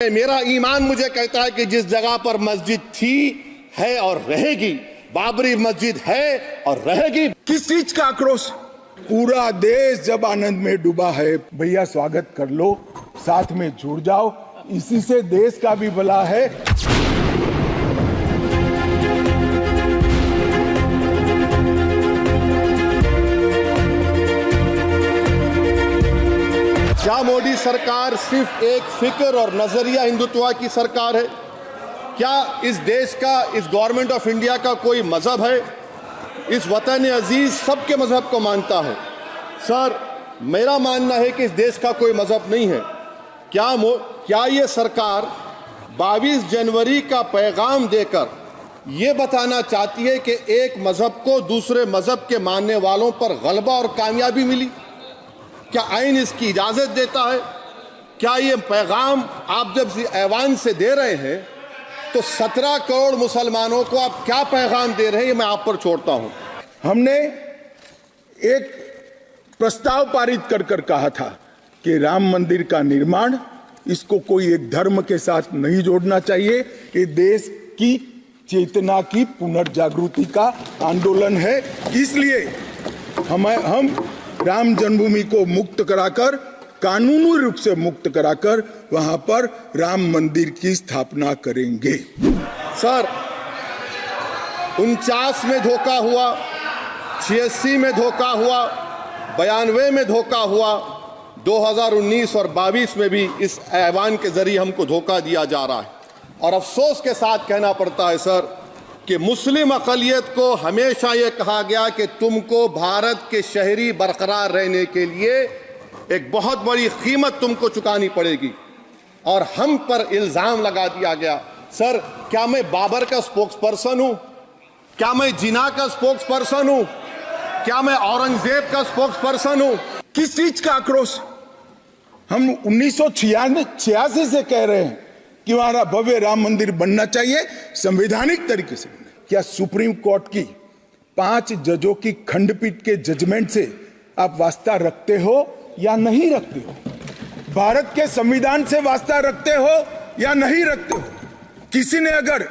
मेरा ईमान मुझे कहता है कि जिस जगह पर मस्जिद थी, है और रहेगी, बाबरी मस्जिद है और रहेगी। किस चीज का आक्रोश? पूरा देश जब आनंद में डूबा है, भैया स्वागत कर लो, साथ में जुड़ जाओ, इसी से देश का भी भला है। क्या मोदी सरकार सिर्फ एक फिक्र और नजरिया हिंदुत्व की सरकार है? क्या इस देश का, इस गवर्नमेंट ऑफ इंडिया का कोई मजहब है? इस वतन अजीज सबके मजहब को मानता है। सर, मेरा मानना है कि इस देश का कोई मजहब नहीं है। क्या ये सरकार 22 जनवरी का पैगाम देकर ये बताना चाहती है कि एक मजहब को दूसरे मजहब के मानने वालों पर गलबा और कामयाबी मिली? क्या आइन इसकी इजाजत देता है? क्या ये पैगाम आप जब ऐवान से दे रहे हैं तो 17 करोड़ मुसलमानों को आप क्या पैगाम दे रहे हैं, ये मैं आप पर छोड़ता हूं। हमने एक प्रस्ताव पारित कर कहा था कि राम मंदिर का निर्माण, इसको कोई एक धर्म के साथ नहीं जोड़ना चाहिए। ये देश की चेतना की पुनर्जागृति का आंदोलन है। इसलिए हम राम जन्मभूमि को मुक्त कराकर, कानूनी रूप से मुक्त कराकर वहां पर राम मंदिर की स्थापना करेंगे। सर, 49 में धोखा हुआ, 86 में धोखा हुआ, 92 में धोखा हुआ, 2019 और 22 में भी इस ऐवान के जरिए हमको धोखा दिया जा रहा है। और अफसोस के साथ कहना पड़ता है सर कि मुस्लिम अक़लियत को हमेशा ये कहा गया कि तुमको भारत के शहरी बरकरार रहने के लिए एक बहुत बड़ी कीमत तुमको चुकानी पड़ेगी, और हम पर इल्ज़ाम लगा दिया गया। सर, क्या मैं बाबर का स्पोक्स पर्सन हूं? क्या मैं जिना का स्पोक्स पर्सन हूं? क्या मैं औरंगजेब का स्पोक्स पर्सन हूं? किस चीज का आक्रोश? हम 1986 से कह रहे हैं कि हमारा भव्य राम मंदिर बनना चाहिए, संवैधानिक तरीके से। क्या सुप्रीम कोर्ट की 5 जजों की खंडपीठ के जजमेंट से आप वास्ता रखते हो या नहीं रखते हो? भारत के संविधान से वास्ता रखते हो या नहीं रखते हो? किसी ने अगर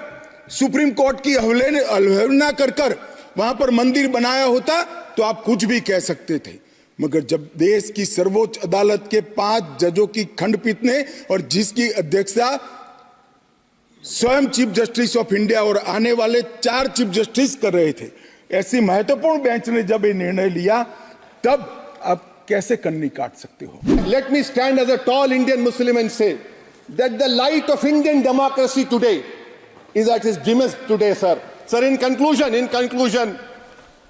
सुप्रीम कोर्ट की अवहेलना कर वहां पर मंदिर बनाया होता तो आप कुछ भी कह सकते थे, मगर जब देश की सर्वोच्च अदालत के 5 जजों की खंडपीठ ने, और जिसकी अध्यक्षता स्वयं चीफ जस्टिस ऑफ इंडिया और आने वाले 4 चीफ जस्टिस कर रहे थे, ऐसी महत्वपूर्ण बेंच ने जब ये निर्णय लिया, तब आप कैसे कन्नी काट सकते हो? Let me stand as a tall Indian Muslim and say that the light of Indian democracy today is at its dimmest today, sir. Sir, in conclusion,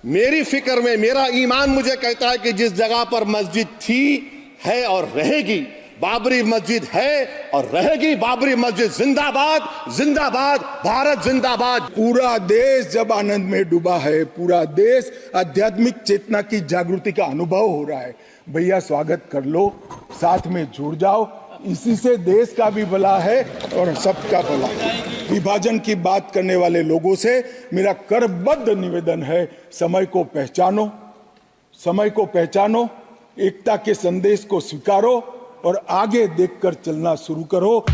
मेरी फिक्र में, मेरा ईमान मुझे कहता है कि जिस जगह पर मस्जिद थी, है और रहेगी, बाबरी मस्जिद है और रहेगी, बाबरी मस्जिद जिंदाबाद, जिंदाबाद, भारत जिंदाबाद। पूरा देश जब आनंद में डूबा है, पूरा देश आध्यात्मिक चेतना की जागृति का अनुभव हो रहा है, भैया स्वागत कर लो, साथ में जुड़ जाओ, इसी से देश का भी भला है और सबका भला है। विभाजन की बात करने वाले लोगों से मेरा करबद्ध निवेदन है, समय को पहचानो, एकता के संदेश को स्वीकारो और आगे देखकर चलना शुरू करो।